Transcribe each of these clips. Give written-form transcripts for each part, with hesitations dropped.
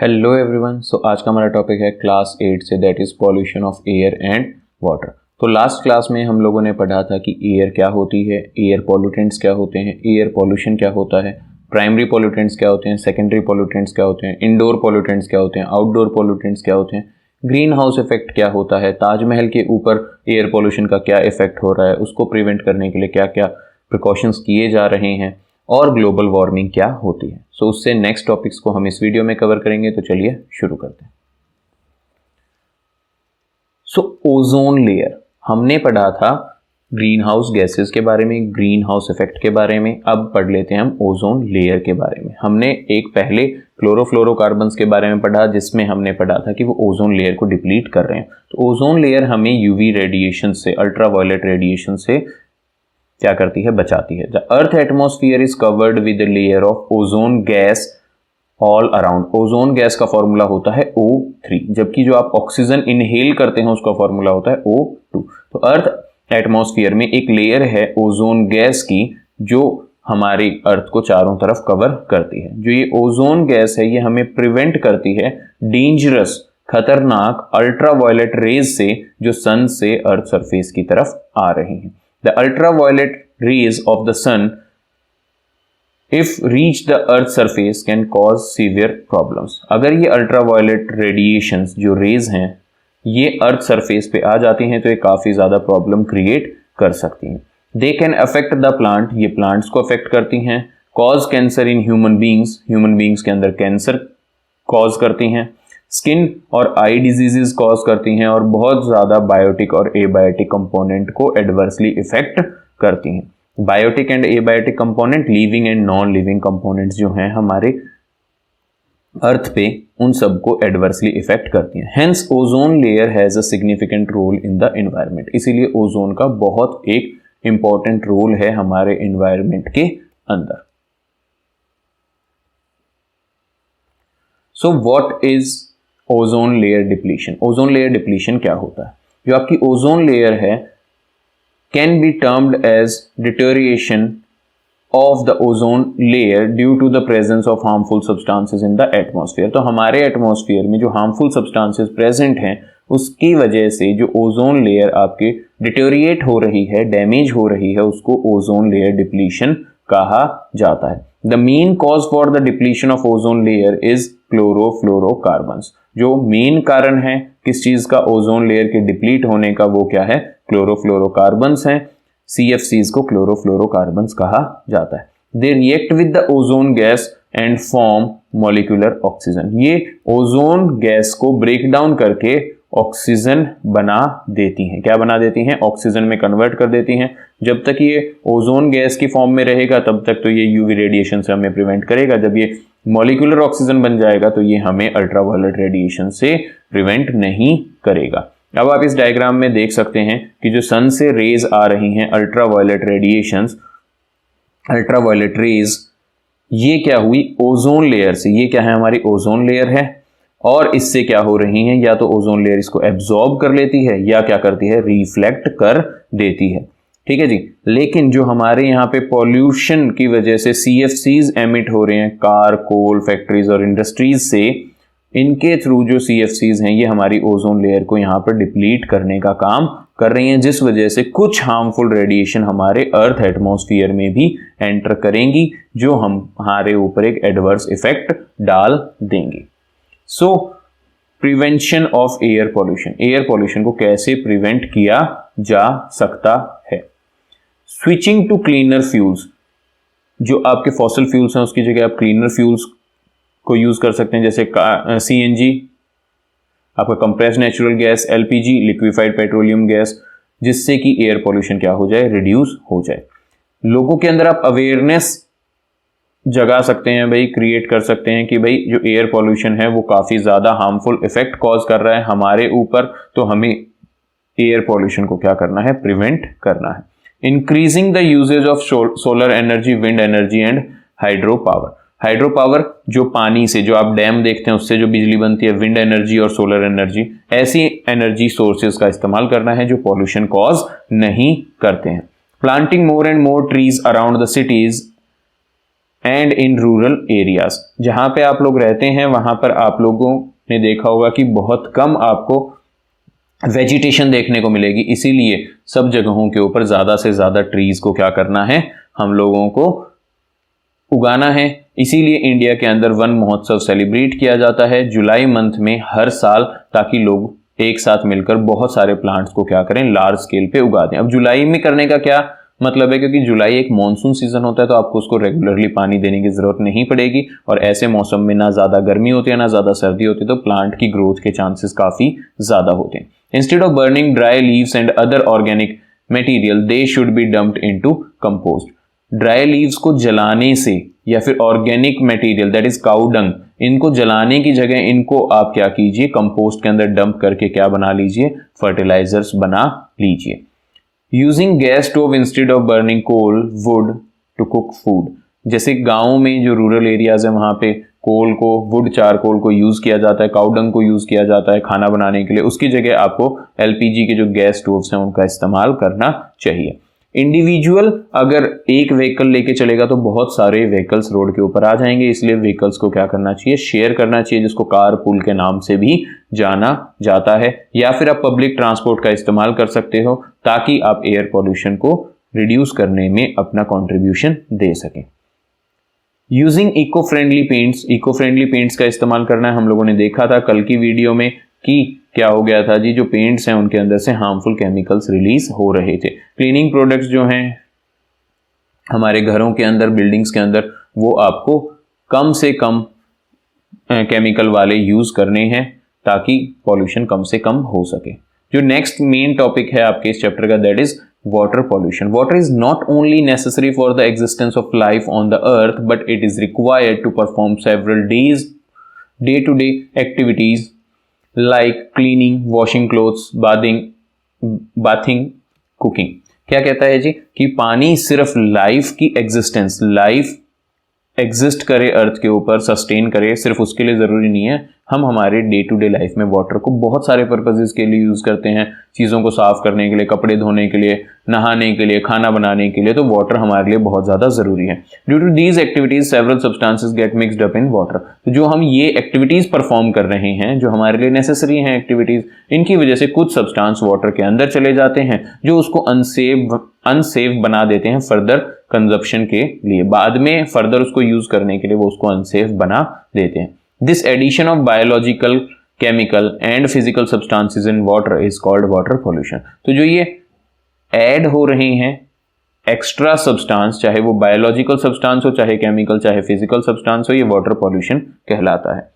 Hello everyone. सो आज का हमारा टॉपिक है क्लास 8 से, that is pollution of air and water. तो लास्ट क्लास में हम लोगों ने पढ़ा था कि एयर क्या होती है, एयर पॉल्यूटेंट्स क्या होते हैं, एयर पॉल्यूशन क्या होता है, प्राइमरी पॉल्यूटेंट्स क्या होते हैं, सेकेंडरी पॉल्यूटेंट्स क्या होते हैं, इंडोर पॉल्यूटेंट्स क्या होते हैं, आउटडोर पॉल्यूटेंट्स क्या होते हैं, ग्रीन हाउस इफेक्ट क्या होता है, ताजमहल के ऊपर एयर पॉल्यूशन का क्या इफेक्ट हो रहा है, उसको प्रिवेंट करने के लिए क्या क्या प्रिकॉशंस किए जा रहे हैं, और ग्लोबल वार्मिंग क्या होती है। सो उससे नेक्स्ट टॉपिक्स को हम इस वीडियो में कवर करेंगे। तो चलिए शुरू करते हैं। सो ओजोन लेयर हमने पढ़ा था ग्रीन हाउस गैसेस के बारे में, ग्रीन हाउस इफेक्ट के बारे में। अब पढ़ लेते हैं हम ओजोन लेयर के बारे में। हमने एक पहले क्लोरोफ्लोरोकार्बन्स के बारे में पढ़ा, जिसमें हमने पढ़ा था कि वो ओजोन लेयर को डिप्लीट कर रहे हैं। तो ओजोन लेयर हमें यूवी रेडिएशन से, अल्ट्रावायलेट रेडिएशन से क्या करती है, बचाती है। The earth atmosphere is covered with a layer of ozone gas all around. Ozone gas का फॉर्मूला होता है O3, जबकि जो आप ऑक्सीजन इनहेल करते हैं उसका फॉर्मूला होता है O2। तो अर्थ एटमॉस्फेयर में एक लेयर है ओजोन गैस की, जो हमारी अर्थ को चारों तरफ कवर करती है। जो ये ओजोन गैस है, ये हमें प्रिवेंट करती है डेंजरस, खतरनाक अल्ट्रावायलेट रेज से, जो सन से अर्थ सरफेस की तरफ आ रही हैं। The ultraviolet rays of the sun, if reach the earth surface, can cause severe problems। अगर ये ultraviolet radiations जो rays हैं ये अर्थ सरफेस पे आ जाती हैं तो ये काफी ज्यादा प्रॉब्लम क्रिएट कर सकती हैं। They can affect the plant, ये प्लांट्स को अफेक्ट करती हैं। Cause cancer in human beings, human beings के अंदर कैंसर कॉज करती हैं। स्किन और आई डिजीजेस कॉज करती हैं, और बहुत ज़्यादा बायोटिक और एबायोटिक कंपोनेंट को एडवर्सली इफेक्ट करती हैं। Biotic and abiotic component, living and non living components जो हैं हमारे अर्थ पे, उन सबको एडवर्सली इफेक्ट करती हैं। Hence ozone layer has a significant role in the environment. इसीलिए ओजोन का बहुत एक इंपॉर्टेंट रोल है हमारे एनवायरनमेंट के अंदर। So what is ozone layer depletion? Ozone layer depletion क्या होता है? जो आपकी ओजोन लेयर है can be termed as deterioration of the ozone layer due to the presence of harmful substances in the atmosphere. तो हमारे एटमॉस्फेयर में जो हार्मफुल सब्सटेंसेस प्रेजेंट हैं उसकी वजह से जो ओजोन लेयर आपके डिटोरिएट हो रही है, डैमेज हो रही है, उसको ओजोन लेयर डिप्लीशन कहा जाता है। The main cause for the depletion of ozone layer is chlorofluorocarbons. जो मेन कारण है किस चीज का, ओजोन लेयर के डिप्लीट होने का, वो क्या है, क्लोरोफ्लोरोकार्बन्स हैं। CFCs को क्लोरोफ्लोरोकार्बन्स कहा जाता है। They react with the ozone gas and form molecular oxygen. ये ओजोन गैस को ब्रेक डाउन करके ऑक्सीजन बना देती हैं। क्या बना देती हैं? ऑक्सीजन में कन्वर्ट कर देती हैं। जब तक ये ओजोन गैस की फॉर्म में रहेगा तब तक तो ये यूवी रेडिएशन से हमें प्रिवेंट करेगा। जब ये मॉलिक्यूलर ऑक्सीजन बन जाएगा तो ये हमें अल्ट्रावायलेट रेडिएशन से प्रिवेंट नहीं करेगा। अब आप इस डायग्राम में देख सकते हैं कि जो सन से रेज आ रही हैं, अल्ट्रावायलेट रेडिएशंस, अल्ट्रावायलेट रेज, ये क्या हुई, ओजोन लेयर से। ये क्या है, हमारी ओजोन लेयर है, और इससे क्या हो रही हैं, या तो ओजोन लेयर इसको एब्जॉर्ब कर लेती है या क्या करती है, रिफ्लेक्ट कर देती है। ठीक है जी। लेकिन जो हमारे यहाँ पे पॉल्यूशन की वजह से CFCs एमिट हो रहे हैं, कार, कोल, फैक्ट्रीज और इंडस्ट्रीज से, इनके थ्रू जो CFCs हैं ये हमारी ओजोन लेयर को यहाँ पर डिप्लीट करने का काम कर रही हैं, जिस वजह से कुछ हार्मफुल रेडिएशन हमारे अर्थ एटमॉस्फेयर में भी एंटर करेंगी, जो हमारे ऊपर एक एडवर्स इफेक्ट डाल देंगी। So prevention of air pollution, air pollution को कैसे प्रिवेंट किया जा सकता है? Switching to cleaner fuels. जो आपके फॉसिल फ्यूल्स हैं उसकी जगह आप क्लीनर फ्यूल्स को यूज कर सकते हैं, जैसे CNG, आपका compressed natural gas, LPG, liquefied petroleum gas, जिससे कि एयर पॉल्यूशन क्या हो जाए, रिड्यूस हो जाए। लोगों के अंदर आप अवेयरनेस जगा सकते हैं भाई, क्रिएट कर सकते हैं कि भाई जो एयर पॉल्यूशन है वो काफी ज्यादा हार्मफुल इफेक्ट कॉज कर रहा है हमारे ऊपर, तो हमें एयर पॉल्यूशन को क्या करना है, प्रिवेंट करना है। Increasing the usage of solar energy, wind energy and hydro power. Hydro power जो पानी से, जो आप डैम देखते हैं उससे जो बिजली बनती है, विंड एनर्जी और सोलर एनर्जी, ऐसी एनर्जी सोर्सेज का इस्तेमाल करना है जो पॉल्यूशन कॉज नहीं करते हैं। Planting more and more trees around the cities and in rural areas. जहां पे आप लोग रहते हैं वहां पर आप लोगों ने देखा होगा कि बहुत कम आपको वेजिटेशन देखने को मिलेगी, इसीलिए सब जगहों के ऊपर ज़्यादा से ज़्यादा ट्रीज को क्या करना है, हम लोगों को उगाना है। इसीलिए इंडिया के अंदर वन महोत्सव सेलिब्रेट किया जाता है जुलाई मंथ में हर साल, ताकि लोग एक साथ मिलकर बहुत सारे प्लांट्स को क्या करें, लार्ज स्केल पे उगा दें। अब जुलाई में करने का क्या मतलब है, क्योंकि जुलाई एक मॉनसून सीजन होता है तो आपको उसको रेगुलरली पानी देने की जरूरत नहीं पड़ेगी, और ऐसे मौसम में ना ज्यादा गर्मी होती है ना ज्यादा सर्दी होती है, तो प्लांट की ग्रोथ के चांसेस काफी ज्यादा होते हैं। Instead of burning dry leaves and other organic material they should be dumped into compost. Dry leaves को जलाने से या फिर ऑर्गेनिक मटेरियल दैट इज काऊ डंग, इनको जलाने की जगह इनको आप क्या कीजिए, कंपोस्ट के अंदर डंप करके क्या बना लीजिए, फर्टिलाइजर्स बना लीजिए। Using gas stove instead of burning coal wood to cook food. जैसे गाँव में जो रूरल एरियाज है वहां पे कोल को, वुड चारकोल को यूज किया जाता है, काउडंग को यूज किया जाता है खाना बनाने के लिए, उसकी जगह आपको एलपीजी के जो गैस स्टोव्स हैं उनका इस्तेमाल करना चाहिए। इंडिविजुअल अगर एक व्हीकल लेके चलेगा तो बहुत सारे व्हीकल्स रोड के ऊपर आ जाएंगे, इसलिए व्हीकल्स को क्या करना चाहिए, शेयर करना चाहिए, जिसको कार पूल के नाम से भी जाना जाता है। या फिर आप पब्लिक ट्रांसपोर्ट का इस्तेमाल कर सकते हो ताकि आप एयर पॉल्यूशन को रिड्यूस करने में अपना कॉन्ट्रीब्यूशन दे सकें। Using eco friendly paints, eco friendly paints का इस्तेमाल करना है। हम लोगों ने देखा था कल की वीडियो में कि क्या हो गया था जी, जो पेंट्स हैं उनके अंदर से हार्मफुल केमिकल्स रिलीज हो रहे थे। क्लीनिंग प्रोडक्ट्स जो हैं हमारे घरों के अंदर, बिल्डिंग्स के अंदर, वो आपको कम से कम केमिकल वाले यूज करने हैं ताकि पॉल्यूशन कम से कम हो सके। जो नेक्स्ट मेन टॉपिक है आपके इस चैप्टर का, that is water pollution. Water is not only necessary for the existence of life on the earth, but it is required to perform several day-to-day activities like cleaning, washing clothes, bathing, cooking. क्या कहता है जी कि पानी सिर्फ life की existence, life exist करे अर्थ के ऊपर, सस्टेन करे, सिर्फ उसके लिए जरूरी नहीं है। हम हमारे डे टू डे लाइफ में वाटर को बहुत सारे पर्पसेस के लिए यूज करते हैं, चीज़ों को साफ करने के लिए, कपड़े धोने के लिए, नहाने के लिए, खाना बनाने के लिए, तो वाटर हमारे लिए बहुत ज़्यादा ज़रूरी है। Due to these activities several substances get mixed up in water. तो जो हम ये एक्टिविटीज़ परफॉर्म कर रहे हैं, जो हमारे लिए नेसेसरी हैं एक्टिविटीज़, इनकी वजह से कुछ सब्सटेंस वाटर के अंदर चले जाते हैं जो उसको अनसेफ बना देते हैं फर्दर कंजप्शन के लिए। बाद में फर्दर उसको यूज करने के लिए वो उसको अनसेफ बना देते हैं। This addition of biological, chemical and physical substances in water is called water pollution. तो जो ये ऐड हो रहे हैं एक्स्ट्रा सब्सटेंस, चाहे वो बायोलॉजिकल सब्सटेंस हो, चाहे केमिकल, चाहे फिजिकल सब्सटेंस हो, ये वाटर पॉल्यूशन कहलाता है।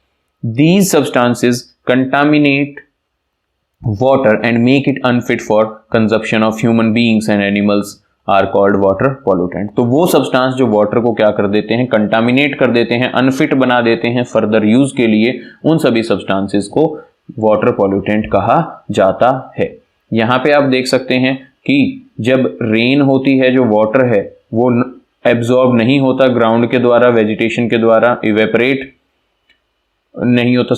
These substances contaminate water and make it unfit for consumption of human beings and animals are called water pollutant. तो वो सब्सटेंस जो वाटर को क्या कर देते हैं, कंटामिनेट कर देते हैं, अनफिट बना देते हैं फर्दर यूज के लिए, उन सभी सब्सटेंसेस को वाटर पॉल्यूटेंट कहा जाता है। यहां पे आप देख सकते हैं कि जब रेन होती है, जो वाटर है वो एब्जॉर्ब नहीं होता ग्राउंड के द्वारा, वेजिटेशन के द्वारा इवेपोरेट नहीं होता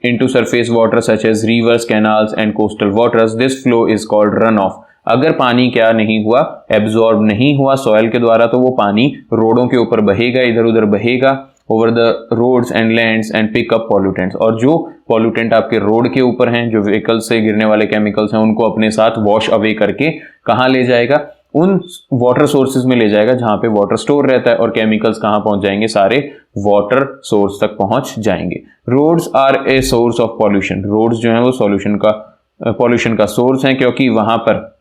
into surface water such as rivers, canals and coastal waters. This flow is called run off. अगर पानी क्या नहीं हुआ, एब्जॉर्ब नहीं हुआ सॉइल के द्वारा, तो वो पानी रोडों के ऊपर बहेगा, इधर उधर बहेगा over the roads and lands and pick up pollutants. और जो पॉल्यूटेंट आपके रोड के ऊपर हैं, जो व्हीकल से गिरने वाले केमिकल्स हैं, उनको अपने साथ वॉश अवे करके कहाँ ले जाएगा, उन वाटर सोर्सेज में ले जाएगा जहां पे वाटर स्टोर रहता है, और केमिकल्स कहां पहुंच जाएंगे, सारे वाटर सोर्स तक पहुंच जाएंगे। Roads are a source of pollution. Roads जो है वो पॉल्यूशन का सोर्स है, क्योंकि वहां पर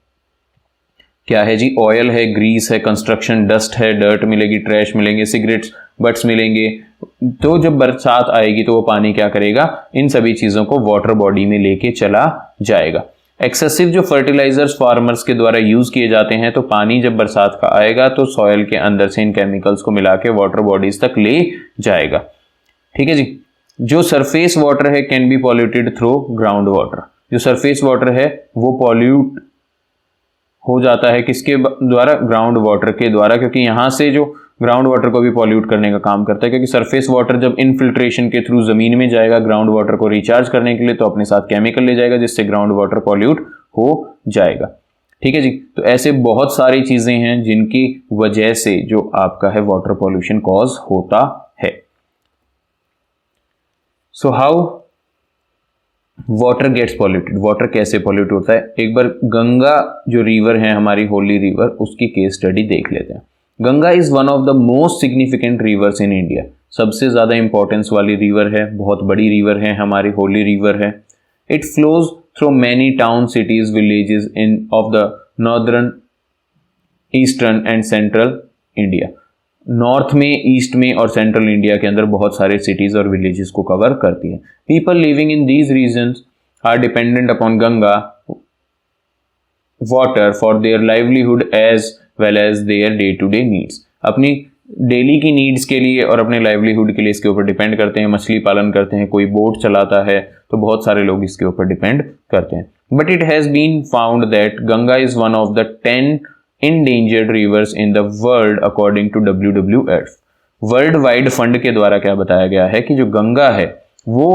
क्या है जी, ऑयल है, ग्रीस है, कंस्ट्रक्शन डस्ट है, डर्ट मिलेगी, ट्रैश मिलेंगे, सिगरेट्स बट्स मिलेंगे। तो जब बरसात आएगी तो वो पानी क्या करेगा, इन सभी चीजों को वाटर बॉडी में लेके चला जाएगा। एक्सेसिव जो फर्टिलाइजर्स फार्मर्स के द्वारा यूज किए जाते हैं, तो पानी जब बरसात का आएगा तो सॉयल के अंदर से इन केमिकल्स को मिला के वाटर बॉडीज तक ले जाएगा। ठीक है जी। जो सरफेस वाटर है can B polluted through ground water. जो सरफेस वाटर है वो पॉल्यूट हो जाता है किसके द्वारा, ग्राउंड वाटर के द्वारा, क्योंकि यहां से जो ग्राउंड वाटर को भी पॉल्यूट करने का काम करता है, क्योंकि सरफेस वाटर जब इनफिल्ट्रेशन के थ्रू जमीन में जाएगा ग्राउंड वाटर को रिचार्ज करने के लिए, तो अपने साथ केमिकल ले जाएगा जिससे ग्राउंड वाटर पॉल्यूट हो जाएगा। ठीक है जी। तो ऐसे बहुत सारी चीजें हैं जिनकी वजह से जो आपका है वाटर पॉल्यूशन कॉज होता है। So how water gets polluted, water कैसे पॉल्यूट होता है। एक बार गंगा जो रिवर है हमारी होली रिवर, उसकी केस स्टडी देख लेते हैं। Ganga is one of the most significant rivers in India, सबसे ज्यादा इंपॉर्टेंस वाली रिवर है, बहुत बड़ी रिवर है, हमारी होली रिवर है। It flows through many town, cities, villages in of the northern, eastern and central India. North में, ईस्ट में और सेंट्रल इंडिया के अंदर बहुत सारे सिटीज और विलेजेस को कवर करती है। People living in these regions are dependent upon Ganga water for their livelihood as well as their day to day needs. अपनी डेली की नीड्स के लिए और अपने लाइवलीहुड के लिए इसके ऊपर डिपेंड करते हैं। मछली पालन करते हैं, कोई बोट चलाता है, तो बहुत सारे लोग इसके ऊपर डिपेंड करते हैं। But it has been found that Ganga is one of the 10 endangered rivers in the world according to WWF। World wide fund के द्वारा क्या बताया गया है कि जो गंगा है वो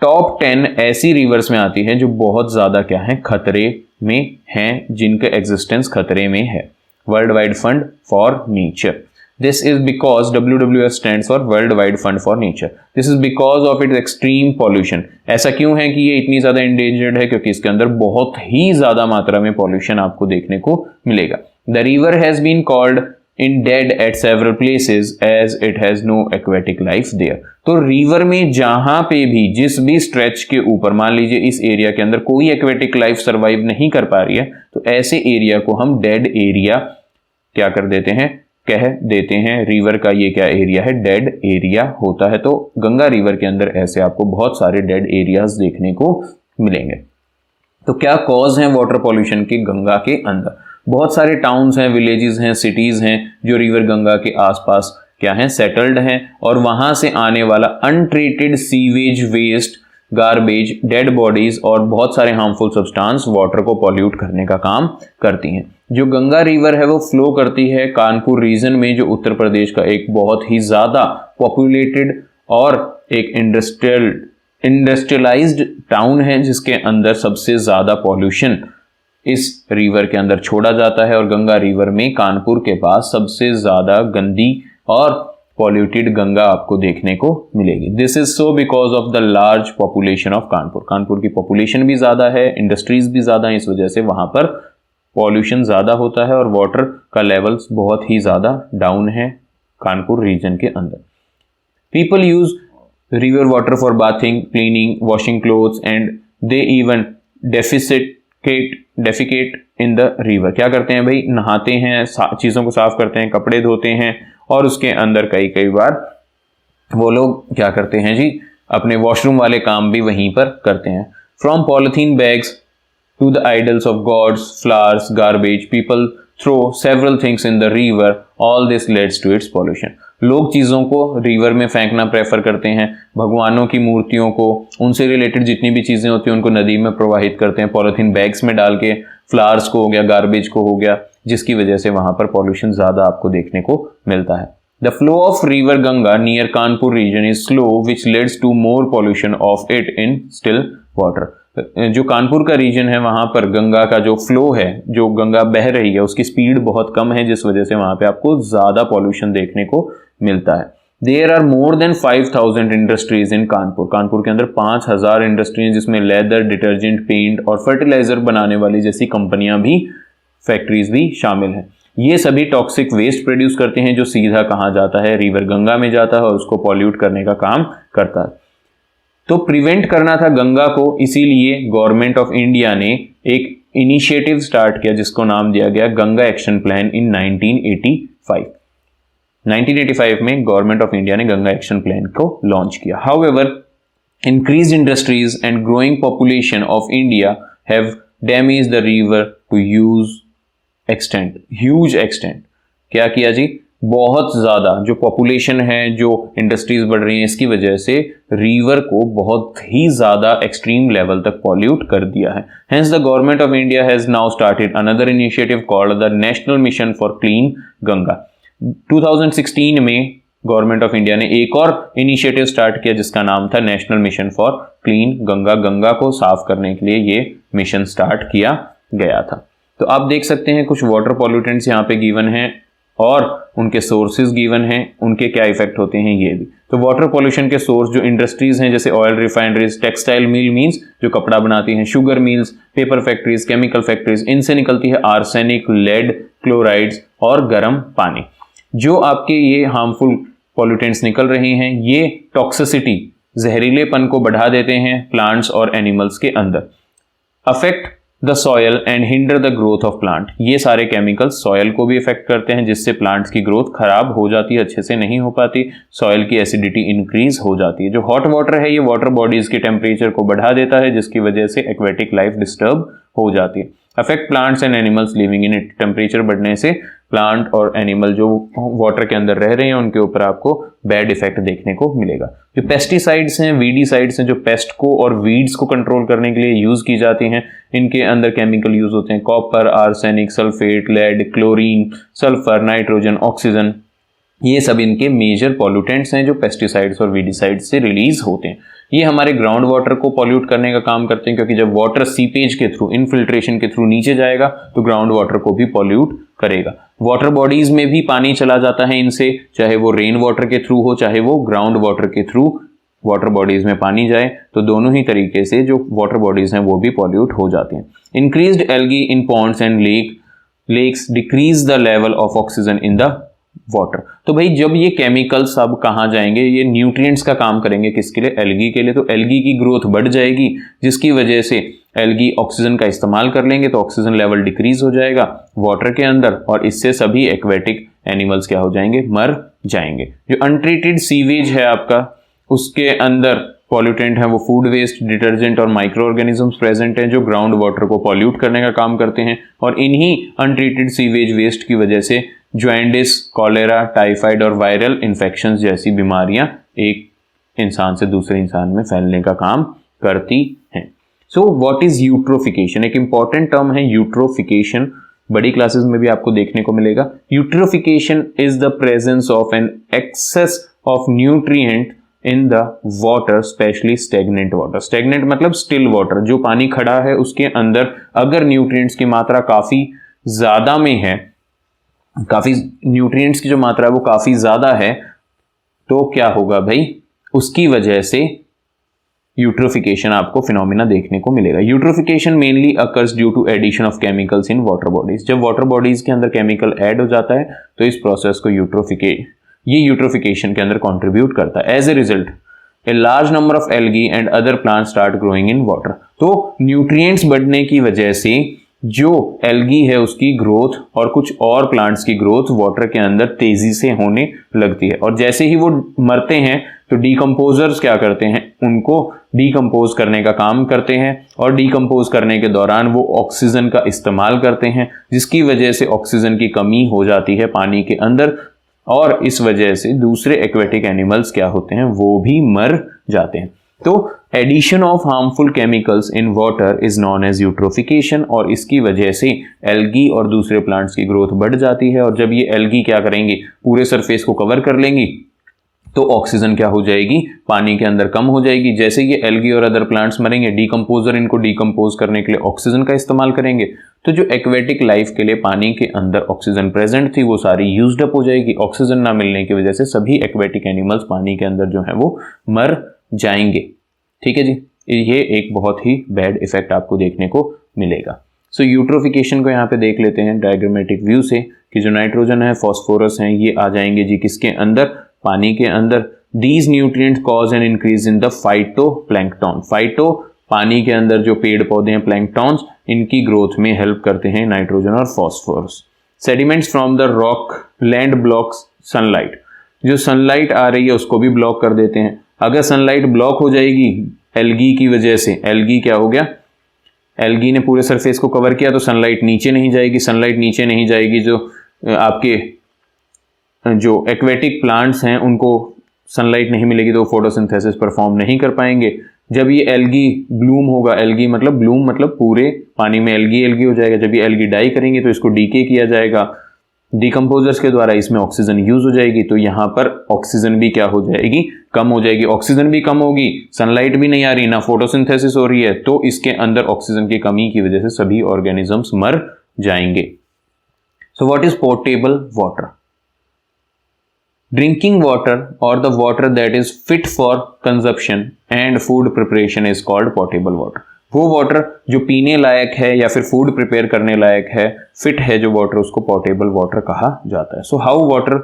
टॉप 10 ऐसी रिवर्स में आती है जो बहुत ज्यादा क्या है, खतरे में हैं, जिनका एग्जिस्टेंस खतरे में है। World wide fund for nature. This is because WWF stands for world wide fund for nature. This is because of its extreme pollution. ऐसा क्यों है कि ये इतनी ज्यादा इंडेंजर्ड है? क्योंकि इसके अंदर बहुत ही ज्यादा मात्रा में पॉल्यूशन आपको देखने को मिलेगा। The river has been called in dead at several places as it has no aquatic life there। तो रिवर में जहां पे भी, जिस भी स्ट्रेच के ऊपर, मान लीजिए इस एरिया के अंदर कोई एक्वेटिक लाइफ सर्वाइव नहीं कर पा रही है, तो ऐसे एरिया को हम डेड एरिया क्या कर देते हैं, कह देते हैं। रिवर का ये क्या एरिया है, डेड एरिया होता है। तो गंगा रिवर के अंदर ऐसे आपको बहुत सारे डेड एरियाज देखने को मिलेंगे। तो क्या कॉज है वाटर पॉल्यूशन की गंगा के अंदर? बहुत सारे टाउन्स हैं, विलेजेस हैं, सिटीज हैं जो रिवर गंगा के आसपास क्या हैं, सेटल्ड हैं, और वहां से आने वाला untreated sewage, waste, garbage, dead bodies और बहुत सारे हार्मफुल सब्सटेंस वाटर को पॉल्यूट करने का काम करती हैं। जो गंगा रिवर है वो फ्लो करती है कानपुर रीजन में, जो उत्तर प्रदेश का एक बहुत ही ज्यादा पॉपुलेटेड और एक इंडस्ट्रियलाइज्ड टाउन है, जिसके अंदर सबसे ज्यादा पॉल्यूशन इस रिवर के अंदर छोड़ा जाता है। और गंगा रिवर में कानपुर के पास सबसे ज्यादा गंदी और पॉल्यूटेड गंगा आपको देखने को मिलेगी। This is so because of the large population of Kanpur. Kanpur की पॉपुलेशन भी ज्यादा है, इंडस्ट्रीज भी ज्यादा है, इस वजह से वहां पर पॉल्यूशन ज्यादा होता है और वाटर का लेवल्स बहुत ही ज्यादा डाउन है कानपुर रीजन के अंदर। People use river water for bathing, cleaning, washing clothes and they even defecate in the river. क्या करते हैं भाई, नहाते हैं, चीजों को साफ करते हैं, कपड़े धोते हैं, और उसके अंदर कई बार वो लोग क्या करते हैं जी, अपने वॉशरूम वाले काम भी वहीं पर करते हैं। From polythene bags to the idols of gods, flowers, garbage, people throw several things in the river, all this leads to its pollution. लोग चीज़ों को रिवर में फेंकना प्रेफर करते हैं, भगवानों की मूर्तियों को, उनसे रिलेटेड जितनी भी चीज़ें होती हैं उनको नदी में प्रवाहित करते हैं, पॉलिथीन बैग्स में डाल के, फ्लावर्स को हो गया, गार्बेज को हो गया, जिसकी वजह से वहां पर पॉल्यूशन ज़्यादा आपको देखने को मिलता है। The flow of river Ganga near Kanpur region is slow which leads to more pollution of it in still water. जो कानपुर का रीजन है वहां पर गंगा का जो फ्लो है, जो गंगा बह रही है, उसकी स्पीड बहुत कम है, जिस वजह से वहां पे आपको ज्यादा पॉल्यूशन देखने को मिलता है। There are more than 5000 industries in Kanpur. Kanpur के अंदर 5000 इंडस्ट्री हैं, जिसमें लेदर, डिटर्जेंट, पेंट और फर्टिलाइजर बनाने वाली जैसी कंपनियां भी, फैक्ट्रीज भी शामिल हैं। ये सभी टॉक्सिक वेस्ट प्रोड्यूस करते हैं जो सीधा कहाँ जाता है, रिवर गंगा में जाता है और उसको पॉल्यूट करने का काम करता है। तो प्रिवेंट करना था गंगा को, इसीलिए गवर्नमेंट ऑफ इंडिया ने एक इनिशिएटिव स्टार्ट किया जिसको नाम दिया गया गंगा एक्शन प्लान इन 1985। 1985 में गवर्नमेंट ऑफ इंडिया ने गंगा एक्शन प्लान को लॉन्च किया। However, increased industries and growing population of India have damaged the river to huge extent। क्या किया जी, बहुत ज्यादा जो पॉपुलेशन है, जो इंडस्ट्रीज बढ़ रही हैं, इसकी वजह से रिवर को बहुत ही ज्यादा एक्सट्रीम लेवल तक पॉल्यूट कर दिया है। Hence the government of India has now started another initiative called the National Mission for Clean Ganga। 2016 में गवर्नमेंट ऑफ इंडिया ने एक और इनिशिएटिव स्टार्ट किया जिसका नाम था national mission for clean Ganga. Ganga को साफ करने के लिए ये मिशन स्टार्ट किया गया था। तो आप देख सकते हैं कुछ वाटर पॉल्यूटेंट्स यहाँ पे गिवन हैं और उनके सोर्सेज गिवन हैं, उनके क्या इफेक्ट होते हैं ये भी। तो वाटर पॉल्यूशन के सोर्स जो इंडस्ट्रीज हैं जैसे oil refineries, textile mill means जो कपड़ा बनाती हैं, sugar mills, paper factories, chemical factories, इनसे निकलती है आर्सेनिक, लेड, क्लोराइड्स और गर्म पानी। जो आपके ये हार्मफुल पॉल्यूटेंट्स निकल रहे हैं ये टॉक्सिसिटी, जहरीलेपन को बढ़ा देते हैं प्लांट्स और एनिमल्स के अंदर। Affect the soil and hinder the growth of plant, ये सारे केमिकल्स सॉयल को भी इफेक्ट करते हैं जिससे प्लांट्स की ग्रोथ खराब हो जाती है, अच्छे से नहीं हो पाती, सॉयल की एसिडिटी इंक्रीज हो जाती है। जो हॉट वाटर है ये वाटर बॉडीज के टेम्परेचर को बढ़ा देता है जिसकी वजह से एक्वेटिक लाइफ डिस्टर्ब हो जाती है। Affect plants and animals living in it, temperature बढ़ने से प्लांट और एनिमल जो वाटर के अंदर रह रहे हैं उनके ऊपर आपको बैड इफेक्ट देखने को मिलेगा। जो पेस्टिसाइड्स हैं, वीडीसाइड्स हैं, जो पेस्ट को और वीड्स को कंट्रोल करने के लिए यूज की जाती हैं, इनके अंदर केमिकल यूज होते हैं copper, arsenic, sulphate, lead, chlorine, sulphur, nitrogen, oxygen, ये सब इनके मेजर पॉल्यूटेंट्स हैं जो पेस्टिसाइड्स और वीडीसाइड्स से रिलीज होते हैं। ये हमारे ग्राउंड वाटर को पॉल्यूट करने का काम करते हैं क्योंकि जब वाटर सीपेज के थ्रू, इनफिल्ट्रेशन के थ्रू नीचे जाएगा तो ग्राउंड वाटर को भी पॉल्यूट करेगा। वाटर बॉडीज में भी पानी चला जाता है इनसे, चाहे वो रेन वाटर के थ्रू हो चाहे वो ग्राउंड वाटर के थ्रू वाटर बॉडीज में पानी जाए, तो दोनों ही तरीके से जो वाटर बॉडीज हैं वो भी पॉल्यूट हो जाते हैं। Increased algae in ponds and lakes decrease the level of oxygen in the water. तो भाई जब ये केमिकल्स अब कहाँ जाएंगे, ये न्यूट्रिएंट्स का काम करेंगे किसके लिए, एल्गी के लिए। तो एल्गी की ग्रोथ बढ़ जाएगी जिसकी वजह से एल्गी ऑक्सीजन का इस्तेमाल कर लेंगे तो ऑक्सीजन लेवल डिक्रीज हो जाएगा वाटर के अंदर और इससे सभी एक्वेटिक एनिमल्स क्या हो जाएंगे, मर जाएंगे। जो अनट्रीटेड सीवेज है आपका उसके अंदर पॉल्यूटेंट है वो फूड वेस्ट, डिटर्जेंट और माइक्रो ऑर्गेनिजम्स प्रेजेंट हैं जो ग्राउंड वाटर को पॉल्यूट करने का काम करते हैं और इन्हीं अनट्रीटेड सीवेज वेस्ट की वजह से जॉइंडिस, कॉलेरा, टाइफाइड और वायरल इन्फेक्शंस जैसी बीमारियां एक इंसान से दूसरे इंसान में फैलने का काम करती हैं। सो व्हाट इज यूट्रोफिकेशन, एक इंपॉर्टेंट टर्म है यूट्रोफिकेशन, बड़ी क्लासेस में भी आपको देखने को मिलेगा। Eutrophication is the presence of an excess of nutrient in the water, especially stagnant water. Stagnant मतलब स्टिल वाटर, जो पानी खड़ा है उसके अंदर अगर न्यूट्रिएंट्स की मात्रा काफी ज्यादा में है, काफी न्यूट्रिएंट्स की जो मात्रा है वो काफी ज्यादा है, तो क्या होगा भाई, उसकी वजह से यूट्रोफिकेशन आपको फिनोमिना देखने को मिलेगा। Eutrophication mainly occurs due to addition of chemicals in water bodies. जब वाटर बॉडीज के अंदर केमिकल ऐड हो जाता है तो इस प्रोसेस को यूट्रोफिकेशन के अंदर कंट्रीब्यूट करता है। As a result a large number of algae and other plants start growing in water. तो न्यूट्रिएंट्स बढ़ने की वजह से जो एल्गी है उसकी ग्रोथ और कुछ और प्लांट्स की ग्रोथ वाटर के अंदर तेजी से होने लगती है और जैसे ही वो मरते हैं तो डीकंपोजर्स क्या करते हैं, उनको डीकंपोज करने का काम करते हैं और डीकंपोज करने के दौरान वो ऑक्सीजन का इस्तेमाल करते हैं जिसकी वजह से ऑक्सीजन की कमी हो जाती है पानी के अंदर और इस वजह से दूसरे एक्वेटिक एनिमल्स क्या होते हैं, वो भी मर जाते हैं। तो addition of harmful chemicals in water is known as eutrophication और इसकी वजह से एल्गी और दूसरे प्लांट्स की ग्रोथ बढ़ जाती है और जब ये एल्गी क्या करेंगी, पूरे सरफेस को कवर कर लेंगी तो ऑक्सीजन क्या हो जाएगी, पानी के अंदर कम हो जाएगी। जैसे ये एल्गी और अदर प्लांट्स मरेंगे, डीकंपोजर इनको डीकंपोज करने के लिए ऑक्सीजन का इस्तेमाल करेंगे, तो जो एक्वेटिक लाइफ के लिए पानी के अंदर ऑक्सीजन प्रेजेंट थी वो सारी यूज्ड अप हो जाएगी। ऑक्सीजन ना मिलने की वजह से सभी एक्वेटिक एनिमल्स पानी के अंदर जो है वो मर जाएंगे। ठीक है जी, ये एक बहुत ही बैड इफेक्ट आपको देखने को मिलेगा। सो यूट्रोफिकेशन को यहाँ पे देख लेते हैं डायग्रामेटिक व्यू से कि जो नाइट्रोजन है, फॉस्फोरस है, ये आ जाएंगे जी किसके अंदर, पानी के अंदर। These nutrients cause an increase in the phytoplankton. Phyto पानी के अंदर जो पेड़ पौधे हैं, प्लैंक्टॉन्स, इनकी ग्रोथ में हेल्प करते हैं नाइट्रोजन और phosphorus. Sediments from the rock land blocks sunlight. जो सनलाइट आ रही है उसको भी ब्लॉक कर देते हैं। अगर सनलाइट ब्लॉक हो जाएगी एल्गी की वजह से, एल्गी क्या हो गया, एल्गी ने पूरे सरफेस को कवर किया तो सनलाइट नीचे नहीं जाएगी। सनलाइट नीचे नहीं जाएगी, जो आपके जो एक्वेटिक प्लांट्स हैं उनको सनलाइट नहीं मिलेगी तो फोटोसिंथेसिस परफॉर्म नहीं कर पाएंगे। जब ये एल्गी ब्लूम होगा, एल्गी मतलब ब्लूम मतलब पूरे पानी में एल्गी एल्गी हो जाएगा। जब ये एल्गी डाई करेंगे तो इसको डीके किया जाएगा डीकंपोजर्स के द्वारा, इसमें ऑक्सीजन यूज हो जाएगी तो यहाँ पर ऑक्सीजन भी क्या हो जाएगी, कम हो जाएगी। ऑक्सीजन भी कम होगी, सनलाइट भी नहीं आ रही, ना फोटोसिंथेसिस हो रही है, तो इसके अंदर ऑक्सीजन की कमी की वजह से सभी ऑर्गेनिजम्स मर जाएंगे। So what is portable water? Drinking water और the water that is fit for consumption and food preparation is called portable water. वो वाटर जो पीने लायक है या फिर फूड प्रिपेयर करने लायक है, फिट है जो वाटर, उसको पोर्टेबल वाटर कहा जाता है। So how water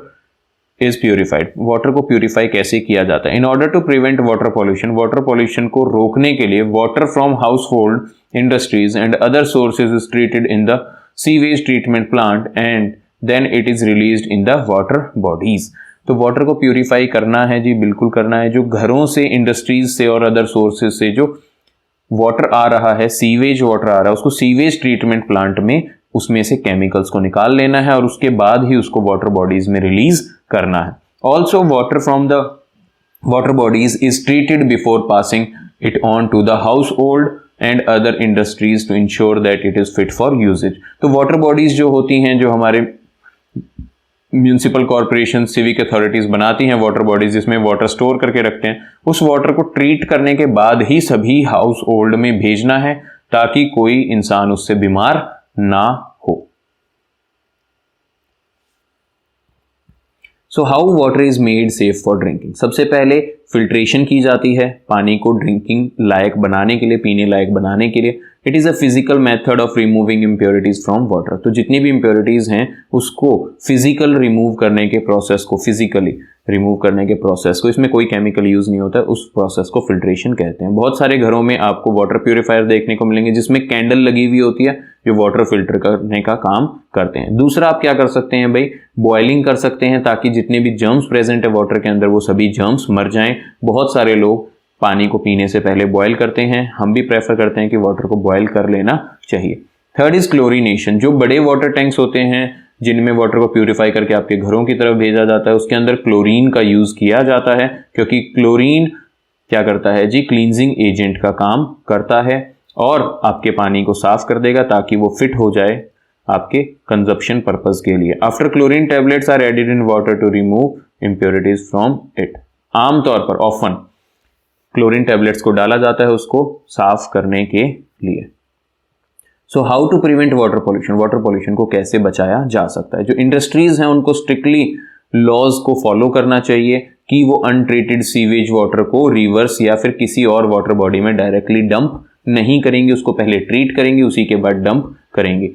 is purified? Water को प्यूरिफाई कैसे किया जाता है? In order to prevent water pollution को रोकने के लिए water from household, industries and other sources is treated in the sewage treatment plant and then it is released in the water bodies. तो water को purify करना है जी, बिल्कुल करना है। जो घरों से, इंडस्ट्रीज से और अदर सोर्सेज से जो वाटर आ रहा है, सीवेज वाटर आ रहा है, उसको सीवेज ट्रीटमेंट प्लांट में उसमें से केमिकल्स को निकाल लेना है और उसके बाद ही उसको वाटर बॉडीज में रिलीज करना है। Also water from the water bodies is treated before passing it on to the household and other industries to ensure that it is fit for usage. तो वाटर बॉडीज जो होती हैं, जो हमारे municipal corporation, civic authorities बनाती हैं water bodies, जिसमें water store करके रखते हैं, उस वाटर को ट्रीट करने के बाद ही सभी हाउस होल्ड में भेजना है ताकि कोई इंसान उससे बीमार ना हो। सो how water is made safe for drinking? सबसे पहले फिल्ट्रेशन की जाती है पानी को ड्रिंकिंग लायक बनाने के लिए, पीने लायक बनाने के लिए। It is a physical method of removing impurities from water. तो जितनी भी इम्प्योरिटीज हैं उसको फिजिकल रिमूव करने के प्रोसेस को, फिजिकली रिमूव करने के प्रोसेस को, इसमें कोई केमिकल यूज नहीं होता है, उस प्रोसेस को फिल्ट्रेशन कहते हैं। बहुत सारे घरों में आपको वाटर प्यूरिफायर देखने को मिलेंगे जिसमें कैंडल लगी हुई होती है जो वाटर फिल्टर करने का काम करते हैं। दूसरा आप क्या कर सकते हैं भाई, बॉइलिंग कर सकते हैं ताकि जितने भी जर्म्स प्रेजेंट है वाटर के अंदर वो सभी जर्म्स मर जाएं। बहुत सारे लोग पानी को पीने से पहले बॉयल करते हैं, हम भी प्रेफर करते हैं कि वाटर को बॉयल कर लेना चाहिए। Third is chlorination. जो बड़े वाटर टैंक्स होते हैं जिनमें वाटर को प्यूरिफाई करके आपके घरों की तरफ भेजा जाता है, उसके अंदर क्लोरीन का यूज किया जाता है, क्योंकि क्लोरीन क्या करता है जी, क्लींजिंग एजेंट का काम करता है और आपके पानी को साफ कर देगा ताकि वो फिट हो जाए आपके कंजप्शन पर्पज के लिए। After chlorine tablets are added in water to remove impurities from it. आमतौर पर ऑफन क्लोरीन टैबलेट्स को डाला जाता है उसको साफ करने के लिए। So how to prevent water pollution? Water pollution को कैसे बचाया जा सकता है? जो इंडस्ट्रीज हैं उनको स्ट्रिक्टली लॉज को फॉलो करना चाहिए कि वो अनट्रीटेड सीवेज वाटर को रिवर्स या फिर किसी और वाटर बॉडी में डायरेक्टली डंप नहीं करेंगे, उसको पहले ट्रीट करेंगे, उसी के बाद डंप करेंगे।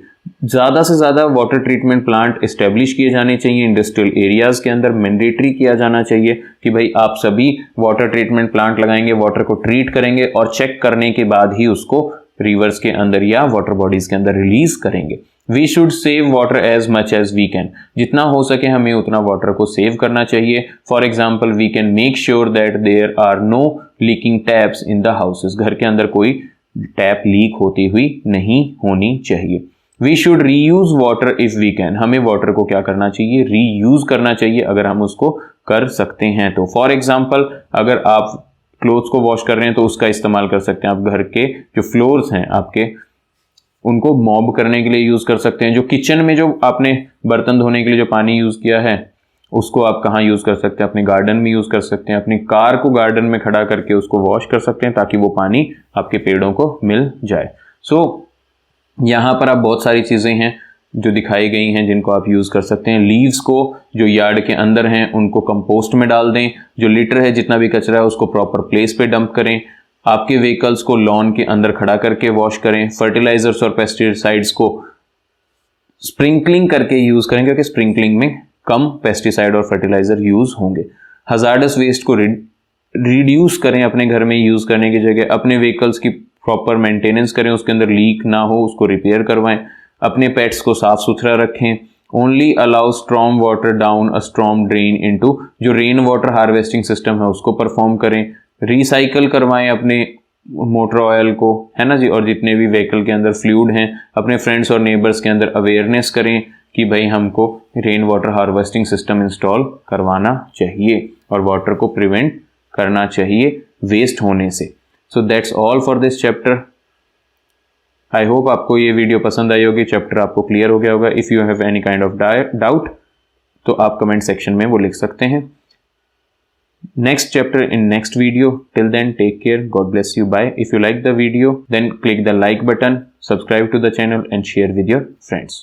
ज़्यादा से ज़्यादा वाटर ट्रीटमेंट प्लांट इस्टेब्लिश किए जाने चाहिए इंडस्ट्रियल एरियाज़ के अंदर। मैंडेटरी किया जाना चाहिए कि भाई आप सभी वाटर ट्रीटमेंट प्लांट लगाएंगे, वाटर को ट्रीट करेंगे और चेक करने के बाद ही उसको रिवर्स के अंदर या वाटर बॉडीज के अंदर रिलीज करेंगे। We should save water as much as we can. जितना हो सके हमें उतना वाटर को सेव करना चाहिए। For example we can make sure that there are no leaking taps in the houses. घर के अंदर कोई टैप लीक होती हुई नहीं होनी चाहिए। We should reuse water if we can. हमें वाटर को क्या करना चाहिए, रीयूज करना चाहिए अगर हम उसको कर सकते हैं तो। फॉर एग्जाम्पल अगर आप क्लोथ्स को वॉश कर रहे हैं तो उसका इस्तेमाल कर सकते हैं। आप घर के जो फ्लोर्स हैं आपके, उनको मॉब करने के लिए यूज कर सकते हैं। जो किचन में जो आपने बर्तन धोने के लिए जो पानी यूज किया है उसको आप कहाँ यूज कर सकते हैं, अपने गार्डन में यूज कर सकते हैं। अपनी कार को गार्डन में खड़ा करके उसको वॉश कर सकते हैं ताकि वो पानी आपके पेड़ों को मिल जाए। सो यहाँ पर आप बहुत सारी चीजें हैं जो दिखाई गई हैं जिनको आप यूज कर सकते हैं। लीव्स को जो यार्ड के अंदर हैं उनको कंपोस्ट में डाल दें। जो लिटर है, जितना भी कचरा है, उसको प्रॉपर प्लेस पे डंप करें। आपके व्हीकल्स को लॉन के अंदर खड़ा करके वॉश करें। फर्टिलाइजर्स और पेस्टिसाइड्स को स्प्रिंकलिंग करके यूज करें क्योंकि स्प्रिंकलिंग में कम पेस्टिसाइड और फर्टिलाइजर यूज होंगे। हजार्डस वेस्ट को रिड्यूस करें अपने घर में यूज करने की जगह। अपने व्हीकल्स की प्रॉपर मेंटेनेंस करें, उसके अंदर लीक ना हो उसको रिपेयर करवाएं। अपने पेट्स को साफ सुथरा रखें। Only allow storm water down अ स्ट्रॉम ड्रेन इनटू। जो रेन वाटर हार्वेस्टिंग सिस्टम है उसको परफॉर्म करें। रिसाइकल करवाएं अपने मोटर ऑयल को, है ना जी। और जितने भी व्हीकल के अंदर फ्लूइड हैं अपने फ्रेंड्स और नेबर्स के अंदर अवेयरनेस करें कि भाई हमको rain water harvesting system install करवाना चाहिए और वाटर को प्रिवेंट करना चाहिए वेस्ट होने से। So that's all for this chapter. I hope आपको ये वीडियो पसंद आई होगी, चैप्टर आपको क्लियर हो गया होगा। If you have any kind of doubt तो आप कमेंट सेक्शन में वो लिख सकते हैं। next chapter in next video. Till then, take care. God bless you. Bye. If you like the video, then click the like button, subscribe to the channel and share with your friends.